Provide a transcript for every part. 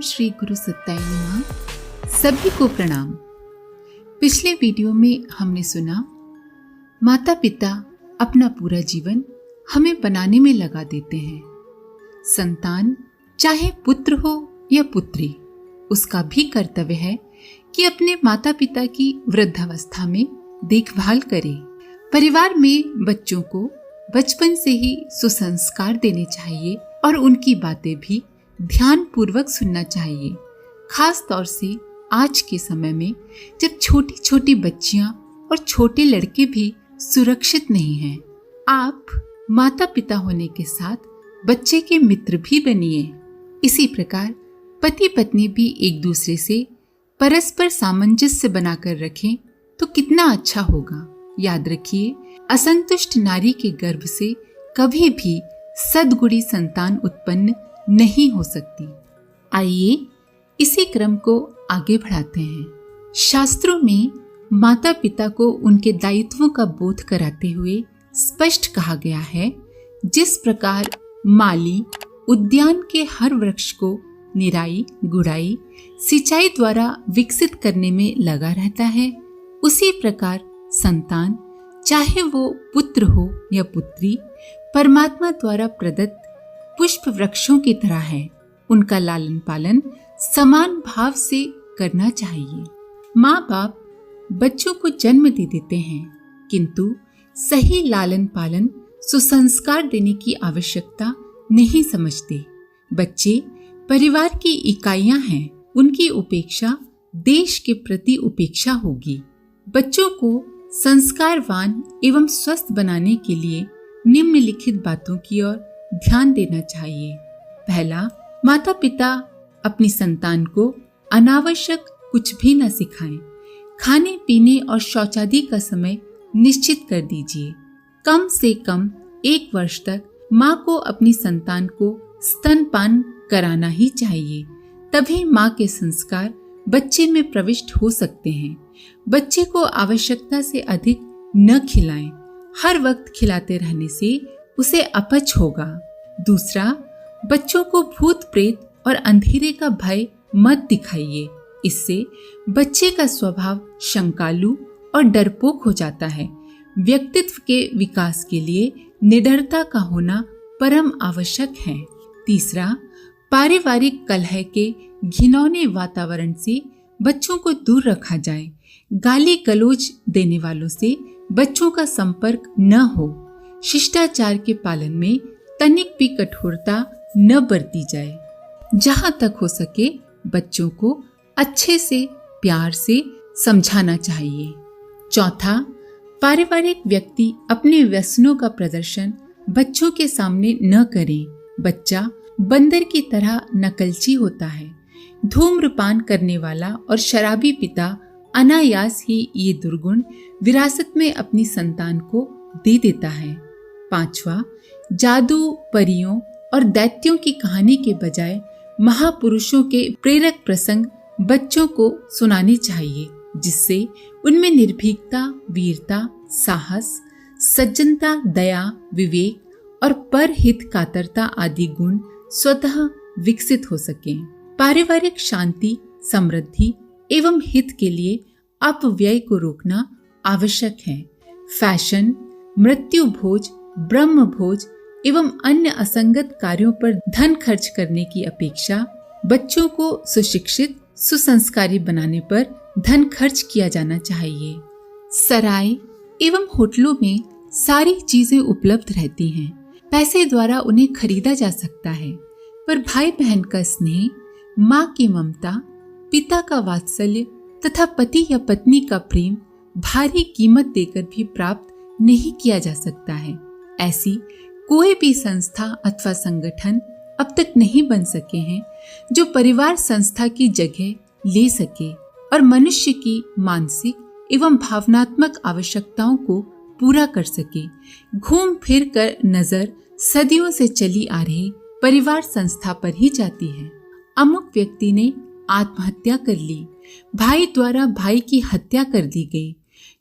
श्री गुरु सत्ताई नमः। सभी को प्रणाम। पिछले वीडियो में हमने सुना माता पिता अपना पूरा जीवन हमें बनाने में लगा देते हैं। संतान चाहे पुत्र हो या पुत्री, उसका भी कर्तव्य है कि अपने माता पिता की वृद्धावस्था में देखभाल करे। परिवार में बच्चों को बचपन से ही सुसंस्कार देने चाहिए और उनकी बातें भी ध्यान पूर्वक सुनना चाहिए। खास तौर से आज के समय में जब छोटी छोटी बच्चियां और छोटे लड़के भी सुरक्षित नहीं हैं। आप माता पिता होने के साथ बच्चे के मित्र भी बनिए। इसी प्रकार पति पत्नी भी एक दूसरे से परस्पर सामंजस्य बनाकर रखें तो कितना अच्छा होगा। याद रखिए, असंतुष्ट नारी के गर्भ से कभी भी सद्गुणी संतान उत्पन्न नहीं हो सकती। आइए इसी क्रम को आगे बढ़ाते हैं। शास्त्रों में माता पिता को उनके दायित्वों का बोध कराते हुए स्पष्ट कहा गया है, जिस प्रकार माली उद्यान के हर वृक्ष को निराई गुड़ाई सिंचाई द्वारा विकसित करने में लगा रहता है, उसी प्रकार संतान चाहे वो पुत्र हो या पुत्री परमात्मा द्वारा प्रदत्त पुष्प वृक्षों की तरह है। उनका लालन पालन समान भाव से करना चाहिए। माँ बाप बच्चों को जन्म दे देते हैं, किंतु सही लालन पालन सुसंस्कार देने की आवश्यकता नहीं समझते। बच्चे परिवार की इकाइयां हैं, उनकी उपेक्षा देश के प्रति उपेक्षा होगी। बच्चों को संस्कारवान एवं स्वस्थ बनाने के लिए निम्नलिखित बातों की ओर ध्यान देना चाहिए। पहला, माता पिता अपनी संतान को अनावश्यक कुछ भी न सिखाएं। खाने पीने और शौचादि का समय निश्चित कर दीजिए। कम से कम 1 वर्ष तक माँ को अपनी संतान को स्तनपान कराना ही चाहिए, तभी माँ के संस्कार बच्चे में प्रविष्ट हो सकते हैं। बच्चे को आवश्यकता से अधिक न खिलाएं। हर वक्त खिलाते रहने से उसे अपच होगा। दूसरा, बच्चों को भूत प्रेत और अंधेरे का भय मत दिखाइए। इससे बच्चे का स्वभाव शंकालु और डरपोक हो जाता है। व्यक्तित्व के विकास के लिए निडरता का होना परम आवश्यक है। तीसरा, पारिवारिक कलह के घिनौने वातावरण से बच्चों को दूर रखा जाए। गाली गलौज देने वालों से बच्चों का संपर्क न हो। शिष्टाचार के पालन में तनिक भी कठोरता न बरती जाए। जहाँ तक हो सके बच्चों को अच्छे से प्यार से समझाना चाहिए। चौथा, पारिवारिक व्यक्ति अपने व्यसनों का प्रदर्शन बच्चों के सामने न करें। बच्चा बंदर की तरह नकलची होता है। धूम्रपान करने वाला और शराबी पिता अनायास ही ये दुर्गुण विरासत में अपनी संतान को दे देता है। पांचवा, जादू परियों और दैत्यों की कहानी के बजाय महापुरुषों के प्रेरक प्रसंग बच्चों को सुनाने चाहिए, जिससे उनमें निर्भीकता, वीरता, साहस, सज्जनता, दया, विवेक और परहित कातरता आदि गुण स्वतः विकसित हो सके। पारिवारिक शांति, समृद्धि एवं हित के लिए अपव्यय को रोकना आवश्यक है। फैशन, मृत्यु भोज, ब्रह्म भोज एवं अन्य असंगत कार्यों पर धन खर्च करने की अपेक्षा बच्चों को सुशिक्षित, सुसंस्कारी बनाने पर धन खर्च किया जाना चाहिए। सराय एवं होटलों में सारी चीजें उपलब्ध रहती हैं। पैसे द्वारा उन्हें खरीदा जा सकता है, पर भाई बहन का स्नेह, माँ की ममता, पिता का वात्सल्य तथा पति या पत्नी का प्रेम भारी कीमत देकर भी प्राप्त नहीं किया जा सकता है। ऐसी कोई भी संस्था अथवा संगठन अब तक नहीं बन सके हैं जो परिवार संस्था की जगह ले सके और मनुष्य की मानसिक एवं भावनात्मक आवश्यकताओं को पूरा कर सके। घूम फिर कर नजर सदियों से चली आ रही परिवार संस्था पर ही जाती है। अमुक व्यक्ति ने आत्महत्या कर ली, भाई द्वारा भाई की हत्या कर दी गई,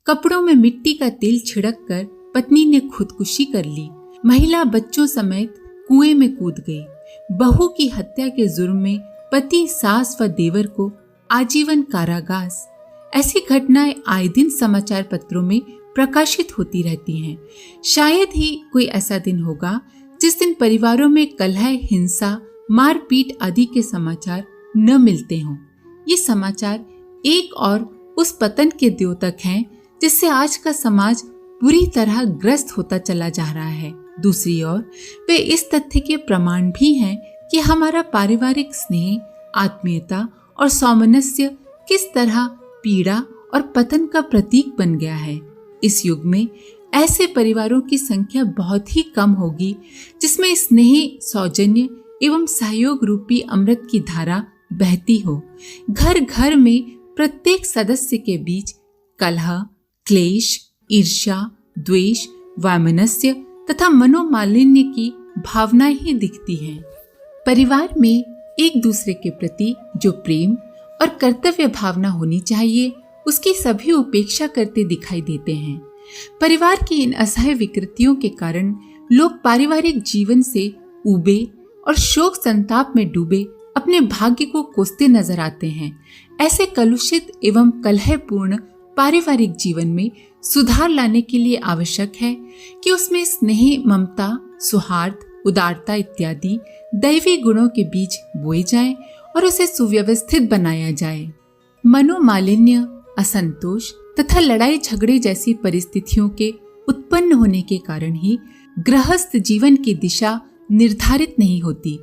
कपड़ों में मिट्टी का तेल छिड़क कर पत्नी ने खुदकुशी कर ली, महिला बच्चों समेत कुएं में कूद गई, बहू की हत्या के जुर्म में पति, सास व देवर को आजीवन कारावास। ऐसी घटनाएं आए दिन समाचार पत्रों में प्रकाशित होती रहती हैं। शायद ही कोई ऐसा दिन होगा जिस दिन परिवारों में कलह, हिंसा, मारपीट आदि के समाचार न मिलते हों। ये समाचार एक और उस पतन के द्योतक हैं जिससे आज का समाज बुरी तरह ग्रस्त होता चला जा रहा है। दूसरी ओर वे इस तथ्य के प्रमाण भी हैं कि हमारा पारिवारिक स्नेह, आत्मीयता और सामंजस्य किस तरह पीड़ा और पतन का प्रतीक बन गया है। इस युग में ऐसे परिवारों की संख्या बहुत ही कम होगी जिसमें स्नेह, सौजन्य एवं सहयोग रूपी अमृत की धारा बहती हो। घर घर में प्रत्येक सदस्य के बीच कलह, क्लेश, ईर्ष्या, द्वेष, वैमनस्य तथा मनोमालिन्य की भावनाएं ही दिखती हैं। परिवार में एक दूसरे के प्रति जो प्रेम और कर्तव्य भावना होनी चाहिए, उसकी सभी उपेक्षा करते दिखाई देते हैं। परिवार की इन असह्य विकृतियों के कारण लोग पारिवारिक जीवन से ऊबे और शोक संताप में डूबे अपने भाग्य को कोसते नजर आते हैं। ऐसे कलुषित एवं कलहपूर्ण पारिवारिक जीवन में सुधार लाने के लिए आवश्यक है कि उसमें स्नेह, ममता, सौहार्द, उदारता इत्यादि दैवी गुणों के बीज बोए जाएं और उसे सुव्यवस्थित बनाया जाए। मनोमालिन्य, असंतोष तथा लड़ाई झगड़े जैसी परिस्थितियों के उत्पन्न होने के कारण ही गृहस्थ जीवन की दिशा निर्धारित नहीं होती।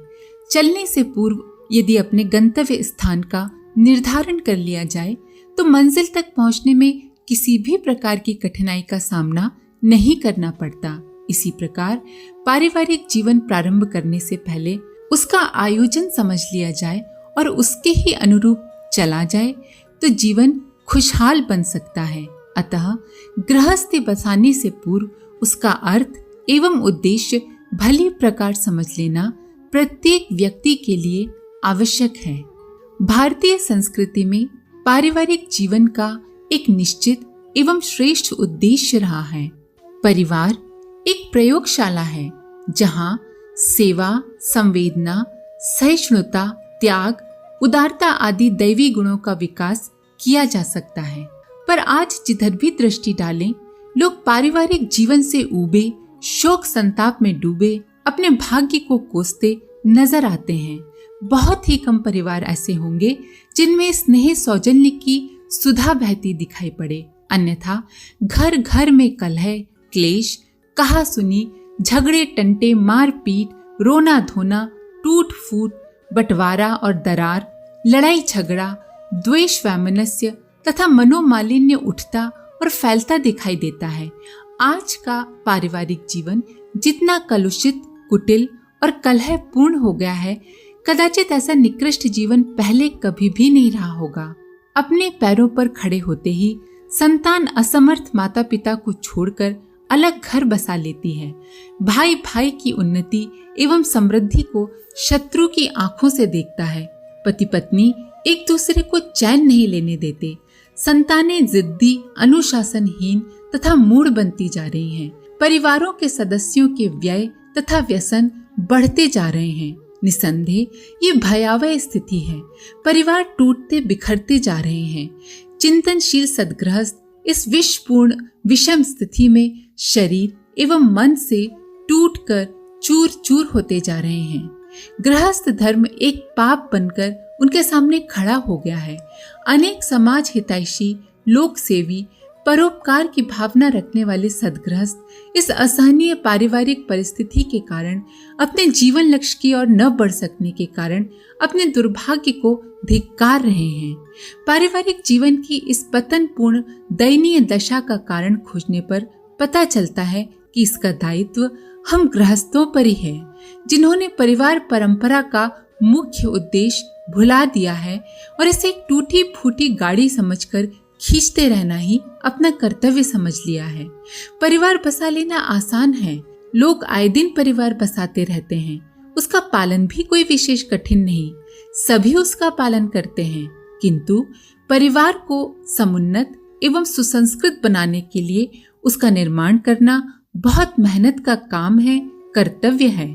चलने से पूर्व यदि अपने गंतव्य स्थान का निर्धारण कर लिया जाए तो मंजिल तक पहुंचने में किसी भी प्रकार की कठिनाई का सामना नहीं करना पड़ता। इसी प्रकार पारिवारिक जीवन प्रारंभ करने से पहले उसका आयोजन समझ लिया जाए और उसके ही अनुरूप चला जाए तो जीवन खुशहाल बन सकता है। अतः गृहस्थी बसाने से पूर्व उसका अर्थ एवं उद्देश्य भली प्रकार समझ लेना प्रत्येक व्यक्ति के लिए आवश्यक है। भारतीय संस्कृति में पारिवारिक जीवन का एक निश्चित एवं श्रेष्ठ उद्देश्य रहा है। परिवार एक प्रयोगशाला है जहाँ सेवा, संवेदना, सहिष्णुता, त्याग, उदारता आदि दैवी गुणों का विकास किया जा सकता है। पर आज जिधर भी दृष्टि डालें, लोग पारिवारिक जीवन से ऊबे, शोक संताप में डूबे अपने भाग्य को कोसते नजर आते हैं। बहुत ही कम परिवार ऐसे होंगे जिनमें स्नेह, सौजन्य की सुधा बहती दिखाई पड़े। अन्यथा घर घर में कलह, क्लेश, कहा सुनी, झगड़े, टंटे, मारपीट, रोना धोना, टूट फूट, बंटवारा और दरार, लड़ाई झगड़ा, द्वेष, वैमनस्य तथा मनोमालिन्य उठता और फैलता दिखाई देता है। आज का पारिवारिक जीवन जितना कलुषित, कुटिल और कलहपूर्ण हो गया है, कदाचित ऐसा निकृष्ट जीवन पहले कभी भी नहीं रहा होगा। अपने पैरों पर खड़े होते ही संतान असमर्थ माता पिता को छोड़कर अलग घर बसा लेती है। भाई भाई की उन्नति एवं समृद्धि को शत्रु की आंखों से देखता है। पति पत्नी एक दूसरे को चैन नहीं लेने देते। संतानें जिद्दी, अनुशासनहीन तथा मूढ़ बनती जा रही हैं। परिवारों के सदस्यों के व्यय तथा व्यसन बढ़ते जा रहे हैं। निसंदेह ये भयावह स्थिति है। परिवार टूटते बिखरते जा रहे हैं। चिंतनशील सद्गृहस्थ इस विषपूर्ण विषम स्थिति में शरीर एवं मन से टूटकर चूर चूर होते जा रहे हैं। गृहस्थ धर्म एक पाप बनकर उनके सामने खड़ा हो गया है। अनेक समाज हितैषी, लोक सेवी, परोपकार की भावना रखने वाले सद्गृहस्थ इस असहनीय पारिवारिक परिस्थिति के कारण, अपने जीवन लक्ष्य की ओर न बढ़ सकने के कारण अपने दुर्भाग्य को धिक्कार रहे हैं। पारिवारिक जीवन की इस पतनपूर्ण दयनीय दशा का कारण खोजने पर पता चलता है कि इसका दायित्व हम गृहस्थों पर ही है, जिन्होंने परिवार परंपरा का मुख्य उद्देश्य भुला दिया है और इसे एक टूटी फूटी गाड़ी समझकर खींचते रहना ही अपना कर्तव्य समझ लिया है। परिवार बसा लेना आसान है। लोग आए दिन परिवार बसाते रहते हैं। उसका पालन भी कोई विशेष कठिन नहीं। सभी उसका पालन करते हैं, किंतु परिवार को समुन्नत एवं सुसंस्कृत बनाने के लिए उसका निर्माण करना बहुत मेहनत का काम है, कर्तव्य है।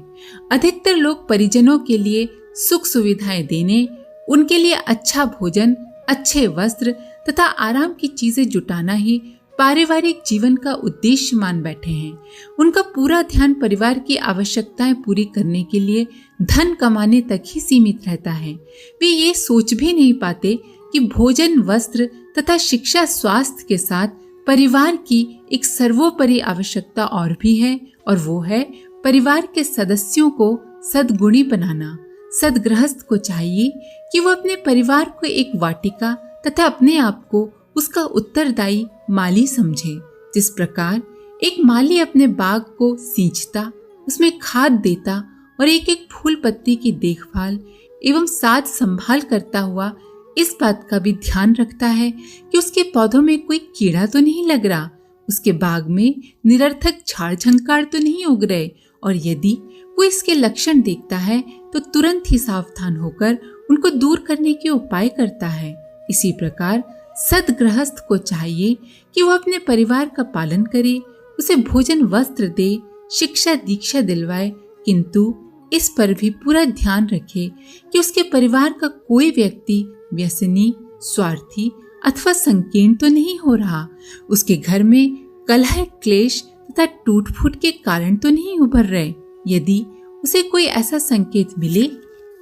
अधिकतर लोग परिजनों के लिए सुख सुविधाएं देने, उनके लिए अच्छा भोजन, अच्छे वस्त्र तथा आराम की चीजें जुटाना ही पारिवारिक जीवन का उद्देश्य मान बैठे हैं। उनका पूरा ध्यान परिवार की आवश्यकताएं पूरी करने के लिए धन कमाने तक ही सीमित रहता है। वे ये सोच भी नहीं पाते कि भोजन, वस्त्र तथा शिक्षा, स्वास्थ्य के साथ परिवार की एक सर्वोपरि आवश्यकता और भी है, और वो है परिवार के सदस्यों को सद्गुणी बनाना। सद्गृहस्थ को चाहिए कि वो अपने परिवार को एक वाटिका तथा अपने आप को उसका उत्तरदायी माली समझे। जिस प्रकार एक माली अपने बाग को सींचता, उसमें खाद देता और एक एक फूल पत्ती की देखभाल एवं साज संभाल करता हुआ इस बात का भी ध्यान रखता है कि उसके पौधों में कोई कीड़ा तो नहीं लग रहा, उसके बाग में निरर्थक झाड़ झंकार तो नहीं उग रहे, और यदि वो इसके लक्षण देखता है तो तुरंत ही सावधान होकर उनको दूर करने के उपाय करता है। इसी प्रकार सद्गृहस्थ को चाहिए कि वो अपने परिवार का पालन करे, उसे भोजन, वस्त्र दे, शिक्षा दीक्षा दिलवाए, किंतु इस पर भी पूरा ध्यान रखे कि उसके परिवार का कोई व्यक्ति व्यसनी, स्वार्थी अथवा संकीर्ण तो नहीं हो रहा, उसके घर में कलह, क्लेश तथा टूट फूट के कारण तो नहीं उभर रहे। यदि उसे कोई ऐसा संकेत मिले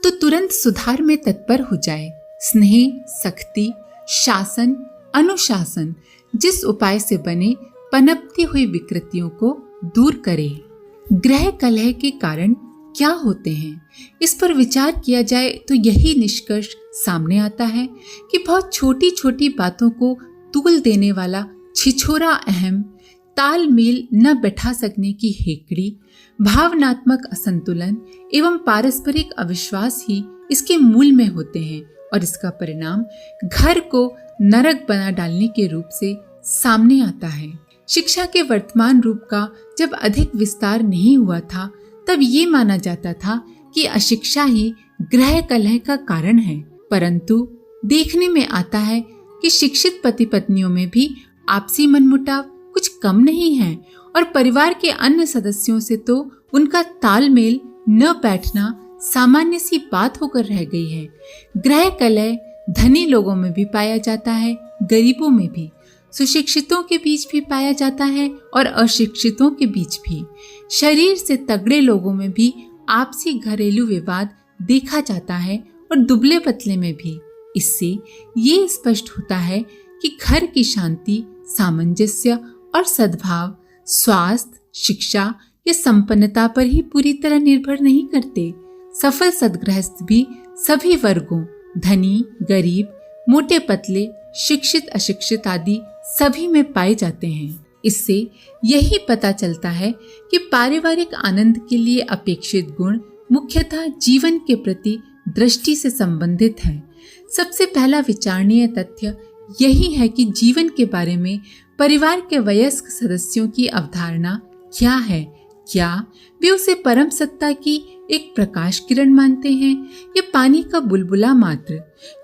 तो तुरंत सुधार में तत्पर हो जाए। स्नेह, सख्ती, शासन, अनुशासन जिस उपाय से बने पनपती हुई विकृतियों को दूर करे। गृह कलह के कारण क्या होते हैं, इस पर विचार किया जाए तो यही निष्कर्ष सामने आता है कि बहुत छोटी छोटी बातों को तूल देने वाला छिछोरा अहम, तालमेल न बैठा सकने की हेकड़ी, भावनात्मक असंतुलन एवं पारस्परिक अविश्वास ही इसके मूल में होते हैं, और इसका परिणाम घर को नरक बना डालने के रूप से सामने आता है। शिक्षा के वर्तमान रूप का जब अधिक विस्तार नहीं हुआ था, तब ये माना जाता था कि अशिक्षा ही गृह कलह का कारण है, परंतु देखने में आता है कि शिक्षित पति पत्नियों में भी आपसी मनमुटाव कुछ कम नहीं है, और परिवार के अन्य सदस्यों से तो उनका तालमेल न बैठना सामान्य सी बात होकर रह गई है। गृह कलह धनी लोगों में भी पाया जाता है, गरीबों में भी, सुशिक्षितों के बीच भी पाया जाता है और अशिक्षितों के बीच भी। शरीर से तगड़े लोगों में भी आपसी घरेलू विवाद देखा जाता है और दुबले पतले में भी। इससे ये स्पष्ट होता है कि घर की शांति, सामंजस्य और सद्भाव स्वास्थ्य, शिक्षा या संपन्नता पर ही पूरी तरह निर्भर नहीं करते। सफल सद्गृहस्थ भी सभी वर्गों, धनी, गरीब, मोटे पतले, शिक्षित अशिक्षित आदि सभी में पाए जाते हैं। इससे यही पता चलता है कि पारिवारिक आनंद के लिए अपेक्षित गुण मुख्यतः जीवन के प्रति दृष्टि से संबंधित है। सबसे पहला विचारणीय तथ्य यही है कि जीवन के बारे में परिवार के वयस्क सदस्यों की अवधारणा क्या है। क्या वे उसे परम सत्ता की एक प्रकाश किरण मानते हैं या पानी का बुलबुला मात्र?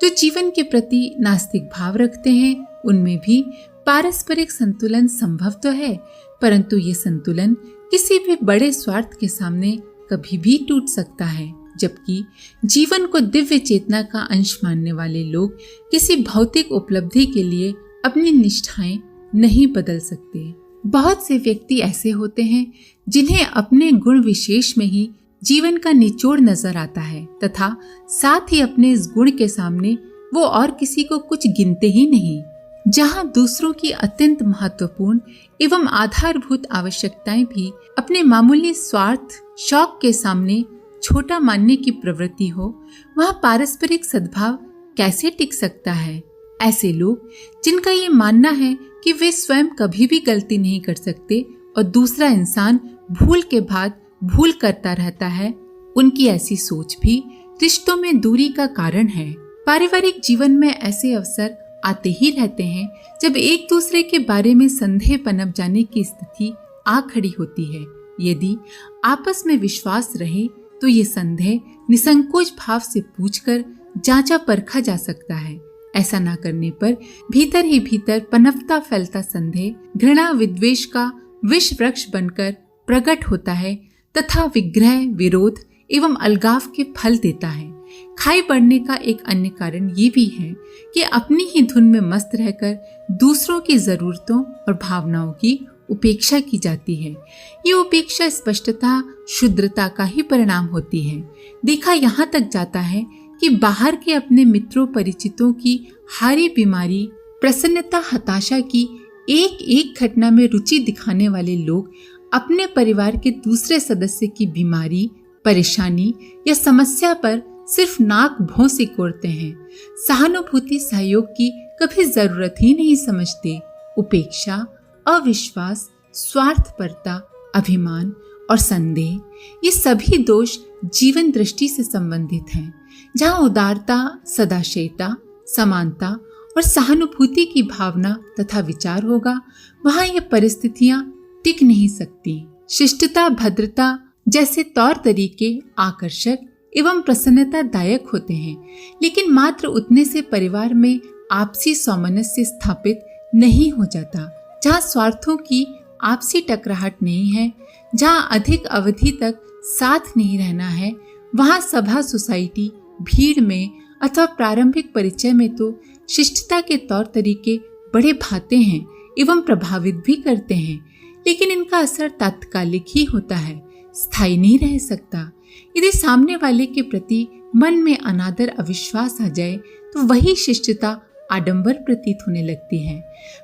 जो जीवन के प्रति नास्तिक भाव रखते हैं उनमें भी पारस्परिक संतुलन संभव तो है, परंतु ये संतुलन किसी भी बड़े स्वार्थ के सामने कभी भी टूट सकता है। जबकि जीवन को दिव्य चेतना का अंश मानने वाले लोग किसी भौतिक उपलब्धि के लिए अपनी निष्ठाएं नहीं बदल सकते। बहुत से व्यक्ति ऐसे होते हैं जिन्हें अपने गुण विशेष में ही जीवन का निचोड़ नजर आता है तथा साथ ही अपने इस गुण के सामने वो और किसी को कुछ गिनते ही नहीं। जहां दूसरों की अत्यंत महत्वपूर्ण एवं आधारभूत आवश्यकताएं भी अपने मामूली स्वार्थ, शौक के सामने छोटा मानने की प्रवृत्ति हो, वहां पारस्परिक सद्भाव कैसे टिक सकता है? ऐसे लोग जिनका ये मानना है कि वे स्वयं कभी भी गलती नहीं कर सकते और दूसरा इंसान भूल के बाद भूल करता रहता है, उनकी ऐसी सोच भी रिश्तों में दूरी का कारण है। पारिवारिक जीवन में ऐसे अवसर आते ही रहते हैं जब एक दूसरे के बारे में संदेह पनप जाने की स्थिति आ खड़ी होती है। यदि आपस में विश्वास रहे तो ये संदेह निसंकोच भाव से पूछकर जांचा परखा जा सकता है। ऐसा ना करने पर भीतर ही भीतर पनपता फैलता संदेह घृणा विद्वेष का विष वृक्ष बनकर प्रकट होता है तथा विग्रह, विरोध एवं अलगाव के फल देता है। खाई बढ़ने का एक अन्य कारण ये भी है कि अपनी ही धुन में मस्त रहकर दूसरों की जरूरतों और भावनाओं की उपेक्षा की जाती है। ये उपेक्षा स्पष्टता शुद्रता का ही परिणाम होती है। देखा यहाँ तक जाता है कि बाहर के अपने मित्रों परिचितों की हारी बीमारी, प्रसन्नता, हताशा की एक एक घटना में रुचि दिखाने वाले लोग अपने परिवार के दूसरे सदस्य की बीमारी, परेशानी या समस्या पर सिर्फ नाक भौं सिकोड़ते हैं। सहानुभूति, सहयोग की कभी जरूरत ही नहीं समझते। उपेक्षा, अविश्वास, स्वार्थपरता, अभिमान और संदेह, ये सभी दोष जीवन दृष्टि से संबंधित हैं। जहाँ उदारता, सदाशयता, समानता और सहानुभूति की भावना तथा विचार होगा, वहाँ ये परिस्थितियाँ टिक नहीं सकती। शिष्टता, भद्रता जैसे तौर तरीके आकर्षक एवं प्रसन्नतादायक होते हैं, लेकिन मात्र उतने से परिवार में आपसी सामंजस्य स्थापित नहीं हो जाता। जहाँ स्वार्थों की आपसी टकराहट नहीं है, जहाँ अधिक अवधि तक साथ नहीं रहना है, वहाँ सभा, सोसाइटी, भीड़ में अथवा प्रारंभिक परिचय में तो शिष्टता के तौर तरीके बड़े भाते हैं एवं प्रभावित भी करते हैं, लेकिन इनका असर तात्कालिक ही होता है, स्थायी नहीं रह सकता। यदि सामने वाले के प्रति मन में अनादर, अविश्वास आ जाए तो वही शिष्टता आडंबर प्रतीत होने लगती है।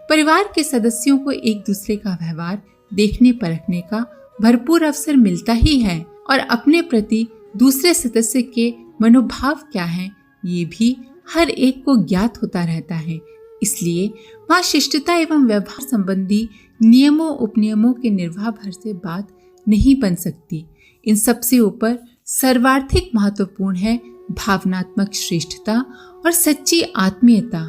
परिवार के सदस्यों को एक दूसरे का व्यवहार देखने परखने का भरपूर अवसर मिलता ही है और अपने प्रति दूसरे सदस्य के मनोभाव क्या हैं ये भी हर एक को ज्ञात होता रहता है। इसलिए वहाँ शिष्टता एवं व्यवहार संबंधी नियमों उपनियमों के निर्वाह भर से बात नहीं बन सकती। इन सबसे ऊपर सर्वार्थिक महत्वपूर्ण है भावनात्मक श्रेष्ठता और सच्ची आत्मीयता।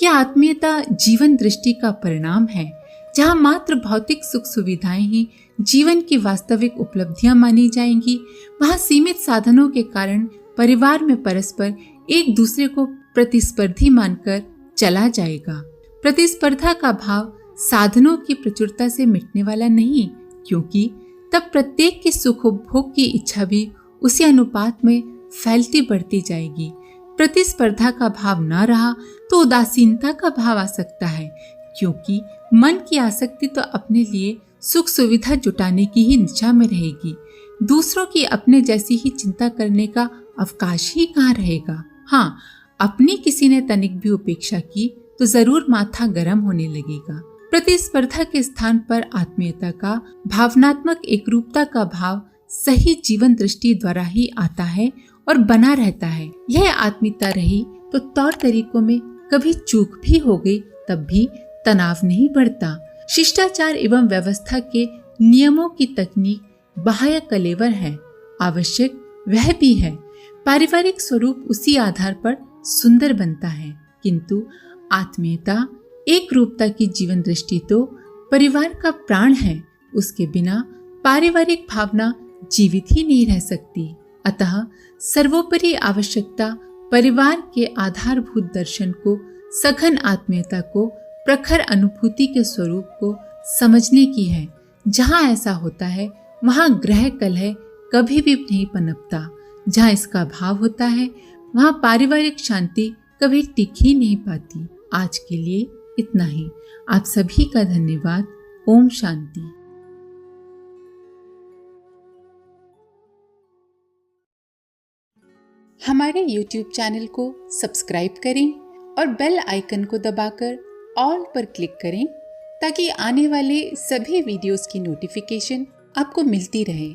यह आत्मीयता जीवन दृष्टि का परिणाम है। जहाँ मात्र भौतिक सुख सुविधाएं ही जीवन की वास्तविक उपलब्धियां मानी जाएंगी, वहाँ सीमित साधनों के कारण परिवार में परस्पर एक दूसरे को प्रतिस्पर्धी मानकर चला जाएगा। प्रतिस्पर्धा का भाव साधनों की प्रचुरता से मिटने वाला नहीं, क्योंकि तब प्रत्येक के सुखोपभोग की इच्छा भी उसी अनुपात में फैलती बढ़ती जाएगी। प्रतिस्पर्धा का भाव न रहा तो उदासीनता का भाव आ सकता है, क्योंकि मन की आसक्ति तो अपने लिए सुख सुविधा जुटाने की ही दिशा में रहेगी। दूसरों की अपने जैसी ही चिंता करने का अवकाश ही कहाँ रहेगा। हाँ, अपनी किसी ने तनिक भी उपेक्षा की तो जरूर माथा गर्म होने लगेगा। प्रतिस्पर्धा के स्थान पर आत्मीयता का, भावनात्मक एकरूपता का भाव सही जीवन दृष्टि द्वारा ही आता है और बना रहता है। यह आत्मीयता रही तो तौर तरीकों में कभी चूक भी हो गई तब भी तनाव नहीं बढ़ता। शिष्टाचार एवं व्यवस्था के नियमों की तकनीक बाह्य कलेवर है, आवश्यक वह भी है। पारिवारिक स्वरूप उसी आधार पर सुंदर बनता है, किंतु आत्मीयता, एक रूपता की जीवन दृष्टि तो परिवार का प्राण है। उसके बिना पारिवारिक भावना जीवित ही नहीं रह सकती। अतः सर्वोपरि आवश्यकता परिवार के आधारभूत दर्शन को, सघन आत्मीयता को, प्रखर अनुभूति के स्वरूप को समझने की है। जहाँ ऐसा होता है वहाँ ग्रह कलह कभी भी नहीं पनपता। जहाँ इसका भाव होता है वहाँ पारिवारिक शांति कभी टिक ही नहीं पाती। आज के लिए इतना ही। आप सभी का धन्यवाद। ओम शांति। हमारे YouTube चैनल को सब्सक्राइब करें और बेल आइकन को दबाकर ऑल पर क्लिक करें ताकि आने वाले सभी वीडियोस की नोटिफिकेशन आपको मिलती रहे।